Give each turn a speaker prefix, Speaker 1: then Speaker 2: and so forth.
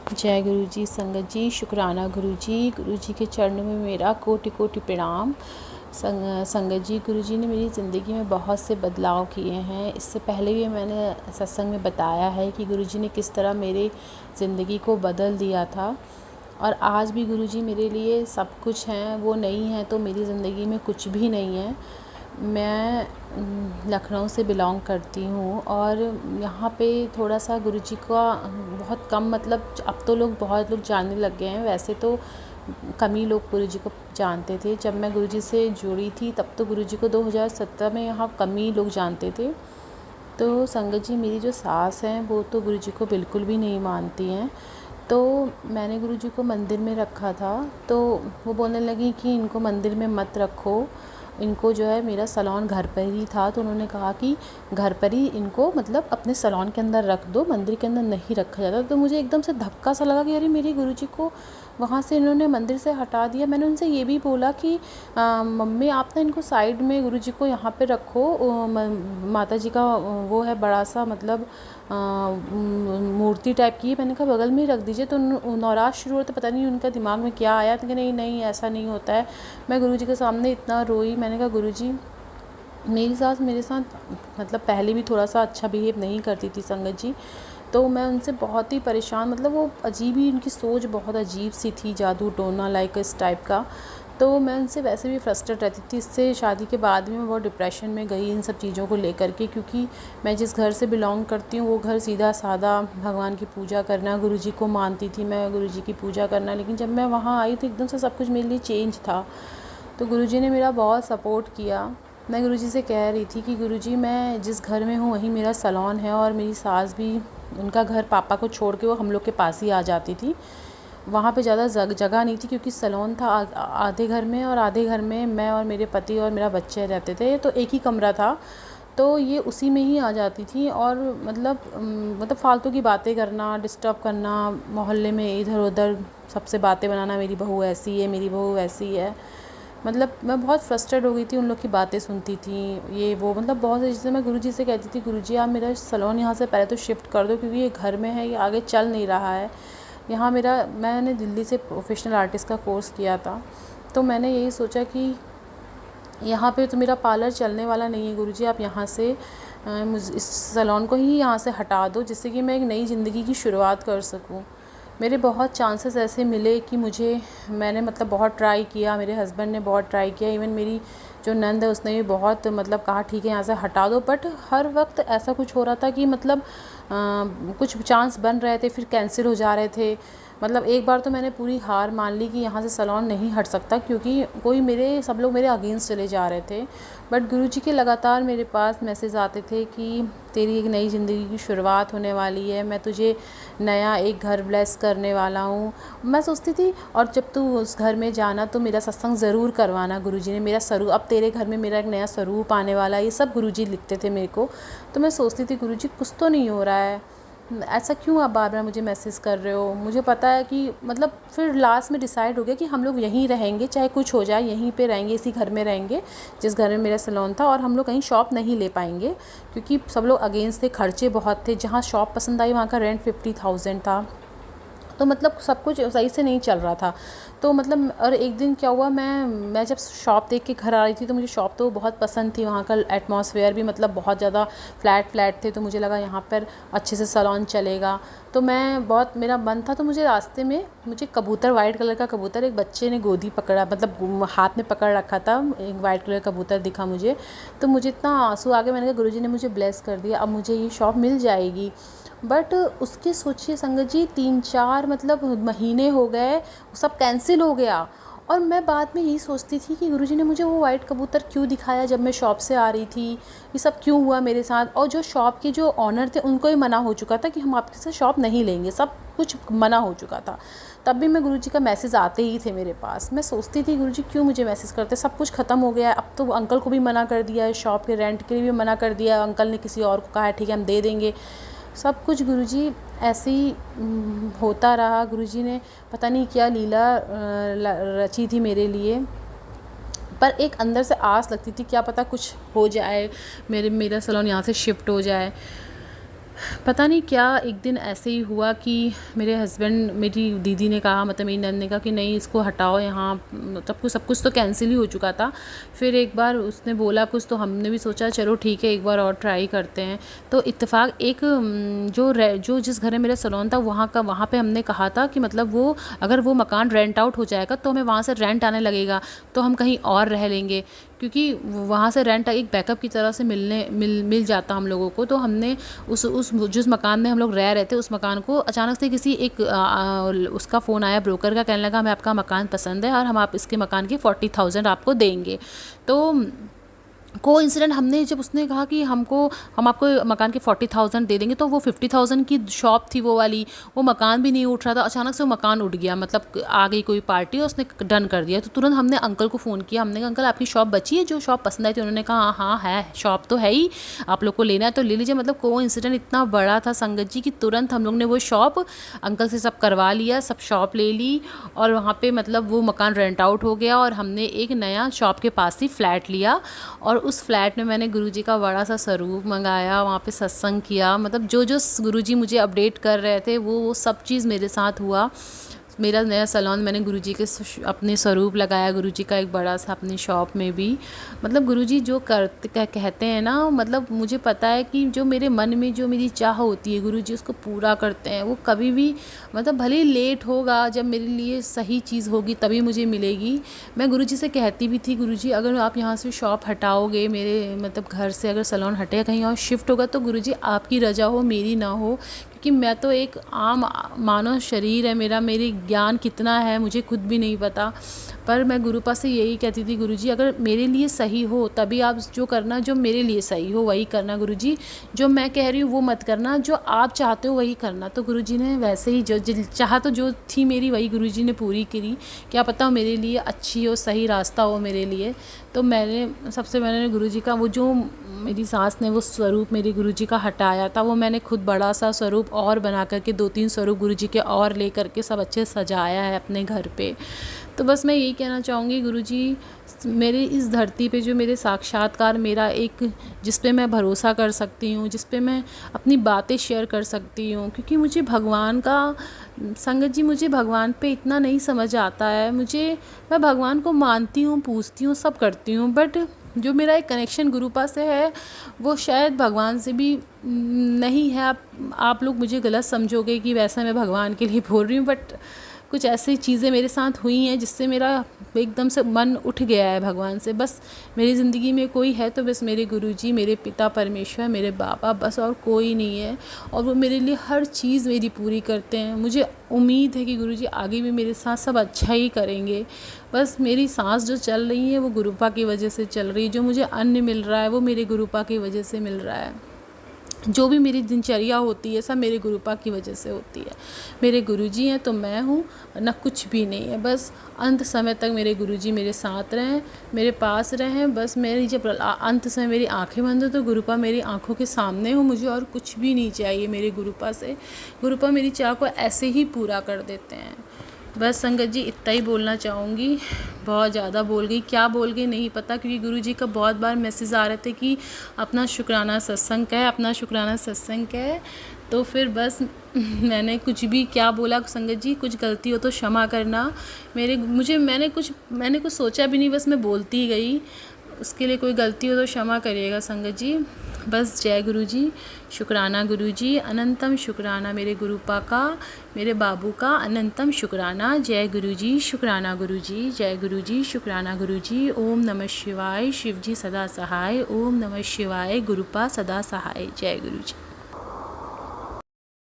Speaker 1: जय गुरु जी। संगत जी, शुक्राना गुरु जी के चरणों में मेरा कोटि कोटि प्रणाम। संगत जी, गुरु जी ने मेरी ज़िंदगी में बहुत से बदलाव किए हैं। इससे पहले भी मैंने सत्संग में बताया है कि गुरु जी ने किस तरह मेरी ज़िंदगी को बदल दिया था। और आज भी गुरु जी मेरे लिए सब कुछ हैं। वो नहीं है तो मेरी ज़िंदगी में कुछ भी नहीं है। मैं लखनऊ से बिलॉन्ग करती हूँ और यहाँ पे थोड़ा सा गुरुजी का बहुत कम, मतलब अब तो बहुत लोग जानने लग गए हैं। वैसे तो कम ही लोग गुरुजी को जानते थे। जब मैं गुरुजी से जुड़ी थी तब तो गुरुजी को 2017 में यहाँ कम ही लोग जानते थे। तो संगत जी, मेरी जो सास हैं वो तो गुरुजी को बिल्कुल भी नहीं मानती हैं। तो मैंने गुरुजी को मंदिर में रखा था, तो वो बोलने लगी कि इनको मंदिर में मत रखो, इनको जो है, मेरा सैलून घर पर ही था तो उन्होंने कहा कि घर पर ही इनको, मतलब अपने सैलून के अंदर रख दो, मंदिर के अंदर नहीं रखा जाता। तो मुझे एकदम से धक्का सा लगा कि अरे, मेरे गुरुजी को वहाँ से इन्होंने मंदिर से हटा दिया। मैंने उनसे ये भी बोला कि मम्मी आप ना इनको साइड में, गुरुजी को यहाँ पे रखो। माता जी का वो है बड़ा सा, मतलब मूर्ति टाइप की है। मैंने कहा बगल में ही रख दीजिए। तो नाराज़ शुरू होते, पता नहीं उनका दिमाग में क्या आया कि नहीं नहीं ऐसा नहीं होता है। मैं गुरुजी के सामने इतना रोई। मैंने कहा गुरुजी, मेरी सास मेरे साथ मतलब पहले भी थोड़ा सा अच्छा बिहेव नहीं करती थी संगत जी। तो मैं उनसे बहुत ही परेशान, मतलब वो अजीब ही, उनकी सोच बहुत अजीब सी थी, जादू टोना लाइक इस टाइप का। तो मैं उनसे वैसे भी फ्रस्ट्रेट रहती थी। इससे शादी के बाद भी मैं बहुत डिप्रेशन में गई इन सब चीज़ों को लेकर के, क्योंकि मैं जिस घर से बिलोंग करती हूँ वो घर सीधा सादा, भगवान की पूजा करना, गुरुजी को मानती थी मैं, गुरुजी की पूजा करना। लेकिन जब मैं वहाँ आई तो एकदम से सब कुछ मेरे लिए चेंज था। तो गुरुजी ने मेरा बहुत सपोर्ट किया। मैं गुरुजी से कह रही थी कि गुरुजी, मैं जिस घर में हूँ वहीं मेरा सैलून है और मेरी सास भी, उनका घर पापा को छोड़ के वो हम लोग के पास ही आ जाती थी। वहाँ पे ज़्यादा जगह नहीं थी क्योंकि सैलून था आधे घर में, और आधे घर में मैं और मेरे पति और मेरा बच्चे रहते थे। तो एक ही कमरा था, तो ये उसी में ही आ जाती थी। और मतलब फालतू की बातें करना, डिस्टर्ब करना, मोहल्ले में इधर उधर सबसे बातें बनाना, मेरी बहू ऐसी है, मेरी बहू वैसी है। मतलब मैं बहुत फ्रस्ट्रेट हो गई थी, उन लोग की बातें सुनती थी, ये वो, मतलब बहुत सारी चीज़ें। मैं गुरुजी से कहती थी गुरुजी आप मेरा सैलून यहाँ से पहले तो शिफ्ट कर दो, क्योंकि ये घर में है, ये आगे चल नहीं रहा है। यहाँ मैंने दिल्ली से प्रोफेशनल आर्टिस्ट का कोर्स किया था, तो मैंने यही सोचा कि यहाँ पे तो मेरा पार्लर चलने वाला नहीं है गुरुजी, आप यहाँ से इस सैलून को ही यहाँ से हटा दो, जिससे कि मैं एक नई ज़िंदगी की शुरुआत कर सकूँ। मेरे बहुत चांसेस ऐसे मिले कि मैंने मतलब बहुत ट्राई किया, मेरे हस्बैंड ने बहुत ट्राई किया, इवन मेरी जो नंद है उसने भी बहुत मतलब कहा ठीक है यहाँ से हटा दो। बट हर वक्त ऐसा कुछ हो रहा था कि मतलब कुछ चांस बन रहे थे, फिर कैंसिल हो जा रहे थे। मतलब एक बार तो मैंने पूरी हार मान ली कि यहाँ से सैलून नहीं हट सकता, क्योंकि सब लोग मेरे अगेंस्ट चले जा रहे थे। बट गुरुजी के लगातार मेरे पास मैसेज आते थे कि तेरी एक नई ज़िंदगी की शुरुआत होने वाली है, मैं तुझे नया एक घर ब्लेस करने वाला हूँ। मैं सोचती थी, और जब तू उस घर में जाना तो मेरा सत्संग ज़रूर करवाना। गुरुजी ने मेरा स्वरूप, अब तेरे घर में मेरा एक नया स्वरूप आने वाला है, ये सब गुरुजी लिखते थे मेरे को। तो मैं सोचती थी गुरुजी कुछ तो नहीं हो रहा है, ऐसा क्यों आप बार बार मुझे मैसेज कर रहे हो। मुझे पता है कि मतलब फिर लास्ट में डिसाइड हो गया कि हम लोग यहीं रहेंगे, चाहे कुछ हो जाए, यहीं पे रहेंगे, इसी घर में रहेंगे जिस घर में मेरा सैलून था। और हम लोग कहीं शॉप नहीं ले पाएंगे क्योंकि सब लोग अगेंस्ट थे, खर्चे बहुत थे। जहाँ शॉप पसंद आई वहाँ का रेंट 50,000 था। तो मतलब सब कुछ सही से नहीं चल रहा था। तो मतलब, और एक दिन क्या हुआ, मैं जब शॉप देख के घर आ रही थी तो मुझे शॉप तो बहुत पसंद थी, वहाँ का एटमॉस्फेयर भी मतलब बहुत ज़्यादा फ्लैट थे। तो मुझे लगा यहाँ पर अच्छे से सैलून चलेगा। तो मेरा मन था। तो मुझे रास्ते में कबूतर, वाइट कलर का कबूतर, एक बच्चे ने गोदी पकड़ा, मतलब हाथ में पकड़ रखा था, एक वाइट कलर का कबूतर दिखा मुझे। तो मुझे इतना आंसू आ गए। मैंने कहा गुरुजी ने मुझे ब्लेस कर दिया, अब मुझे ये शॉप मिल जाएगी। बट उसके सोचिए संगत जी, 3-4 मतलब महीने हो गए, सब कैंसिल हो गया। और मैं बाद में यही सोचती थी कि गुरुजी ने मुझे वो वाइट कबूतर क्यों दिखाया जब मैं शॉप से आ रही थी, ये सब क्यों हुआ मेरे साथ। और जो शॉप के जो ऑनर थे उनको ही मना हो चुका था कि हम आपके से शॉप नहीं लेंगे, सब कुछ मना हो चुका था। तब भी मैं गुरुजी का मैसेज आते ही थे मेरे पास। मैं सोचती थी गुरुजी क्यों मुझे मैसेज करते, सब कुछ ख़त्म हो गया है। अब तो अंकल को भी मना कर दिया है, शॉप के रेंट के लिए भी मना कर दिया, अंकल ने किसी और को कहा है ठीक है हम दे देंगे। सब कुछ गुरुजी ऐसे ही होता रहा। गुरुजी ने पता नहीं क्या लीला रची थी मेरे लिए, पर एक अंदर से आस लगती थी क्या पता कुछ हो जाए, मेरा सैलून यहाँ से शिफ्ट हो जाए। पता नहीं क्या एक दिन ऐसे ही हुआ कि मेरे हस्बैंड, मेरी दीदी ने कहा, मतलब मेरी नंद ने कहा कि नहीं इसको हटाओ यहाँ, मतलब सब कुछ तो कैंसिल ही हो चुका था। फिर एक बार उसने बोला कुछ, तो हमने भी सोचा चलो ठीक है एक बार और ट्राई करते हैं। तो इत्तेफाक एक जो जिस घर में मेरा सैलून था वहाँ पे हमने कहा था कि मतलब वो अगर वो मकान रेंट आउट हो जाएगा तो हमें वहाँ से रेंट आने लगेगा, तो हम कहीं और रह लेंगे, क्योंकि वहाँ से रेंट एक बैकअप की तरह से मिल जाता हम लोगों को। तो हमने उस जिस मकान में हम लोग रह रहे थे उस मकान को अचानक से किसी एक उसका फ़ोन आया, ब्रोकर का, कहने लगा हमें आपका मकान पसंद है और हम आप इसके मकान के 40,000 आपको देंगे। तो कोइंसिडेंट हमने जब उसने कहा कि हम आपको मकान के 40,000 दे देंगे, तो वो 50,000 की शॉप थी वो वाली, वो मकान भी नहीं उठ रहा था। अचानक से वो मकान उठ गया, मतलब आ गई कोई पार्टी और उसने डन कर दिया। तो तुरंत हमने अंकल को फ़ोन किया, हमने कहा अंकल आपकी शॉप बची है, जो शॉप पसंद आई थी। उन्होंने कहा हाँ है, शॉप तो है ही, आप लोग को लेना है तो ले लीजिए। मतलब कोइंसिडेंट इतना बड़ा था संगत जी कि तुरंत हम लोग ने वो शॉप अंकल से सब करवा लिया, सब शॉप ले ली और वहाँ पर मतलब वो मकान रेंट आउट हो गया और हमने एक नया शॉप के पास ही फ्लैट लिया। और उस फ्लैट में मैंने गुरुजी का बड़ा सा स्वरूप मंगाया, वहाँ पे सत्संग किया, मतलब जो गुरुजी मुझे अपडेट कर रहे थे वो सब चीज़ मेरे साथ हुआ। मेरा नया सैलून मैंने गुरुजी के अपने स्वरूप लगाया, गुरुजी का एक बड़ा सा अपनी शॉप में भी। मतलब गुरुजी जो कहते हैं ना, मतलब मुझे पता है कि जो मेरे मन में जो मेरी चाह होती है गुरुजी उसको पूरा करते हैं। वो कभी भी, मतलब भले ही लेट होगा, जब मेरे लिए सही चीज़ होगी तभी मुझे मिलेगी। मैं गुरुजी से कहती भी थी गुरुजी अगर आप यहाँ से शॉप हटाओगे, मेरे मतलब घर से अगर सैलून हटेगा कहीं और शिफ्ट होगा तो गुरुजी आपकी रजा हो, मेरी ना हो, क्योंकि मैं तो एक आम मानव शरीर है मेरा, मेरी ज्ञान कितना है मुझे खुद भी नहीं पता। पर मैं गुरुपा से यही कहती थी गुरुजी अगर मेरे लिए सही हो तभी आप जो करना, जो मेरे लिए सही हो वही करना गुरुजी, जो मैं कह रही हूँ वो मत करना, जो आप चाहते हो वही करना। तो गुरुजी ने वैसे ही जो चाहा तो जो थी मेरी वही गुरुजी ने पूरी करी। क्या पता हो मेरे लिए अच्छी हो, सही रास्ता हो मेरे लिए। तो मैंने गुरुजी का वो जो मेरी सास ने वो स्वरूप मेरे गुरुजी का हटाया था, वो मैंने खुद बड़ा सा स्वरूप और बना करके 2-3 स्वरूप गुरुजी के और ले करके सब अच्छे सजाया है अपने घर पे। तो बस मैं यही कहना चाहूँगी गुरुजी मेरे इस धरती पे जो मेरे साक्षात्कार, मेरा एक जिस पे मैं भरोसा कर सकती हूँ, जिस पे मैं अपनी बातें शेयर कर सकती हूँ, क्योंकि मुझे भगवान का संगत जी, मुझे भगवान पे इतना नहीं समझ आता है। मैं भगवान को मानती हूँ, पूजती हूँ, सब करती हूँ, बट जो मेरा एक कनेक्शन गुरुपा से है वो शायद भगवान से भी नहीं है। आप लोग मुझे गलत समझोगे कि वैसा मैं भगवान के लिए बोल रही हूँ, बट कुछ ऐसी चीज़ें मेरे साथ हुई हैं जिससे मेरा एकदम से मन उठ गया है भगवान से। बस मेरी ज़िंदगी में कोई है तो बस मेरे गुरुजी, मेरे पिता परमेश्वर, मेरे बाबा, बस और कोई नहीं है। और वो मेरे लिए हर चीज़ मेरी पूरी करते हैं। मुझे उम्मीद है कि गुरुजी आगे भी मेरे साथ सब अच्छा ही करेंगे। बस मेरी सांस जो चल रही है वो गुरुपा की वजह से चल रही है, जो मुझे अन्न मिल रहा है वो मेरे गुरुपा की वजह से मिल रहा है, जो भी मेरी दिनचर्या होती है सब मेरे गुरुपा की वजह से होती है। मेरे गुरुजी हैं तो मैं हूँ, ना कुछ भी नहीं है। बस अंत समय तक मेरे गुरुजी मेरे साथ रहें, मेरे पास रहें। बस मेरी जब अंत समय मेरी आंखें बंद हो तो गुरुपा मेरी आंखों के सामने हो, मुझे और कुछ भी नहीं चाहिए मेरे गुरुपा से। गुरुपा मेरी चाह को ऐसे ही पूरा कर देते हैं। बस संगत जी इतना ही बोलना चाहूँगी। बहुत ज़्यादा बोल गई, क्या बोल गई नहीं पता, क्योंकि गुरुजी का बहुत बार मैसेज आ रहे थे कि अपना शुक्राना सत्संग है, अपना शुक्राना सत्संग है। तो फिर बस मैंने कुछ भी क्या बोला संगत जी, कुछ गलती हो तो क्षमा करना। मैंने कुछ सोचा भी नहीं, बस मैं बोलती ही गई। उसके लिए कोई गलती हो तो क्षमा करिएगा संगत जी। बस जय गुरुजी, शुक्राना गुरुजी, अनंतम शुक्राना मेरे गुरुपा का, मेरे बाबू का अनंतम शुक्राना। जय गुरुजी, शुक्राना गुरुजी, जय गुरुजी, शुक्राना गुरुजी। ओम नमः शिवाय, शिवजी सदा सहाय। ओम नमः शिवाय, गुरुपा सदा सहाय। जय गुरुजी।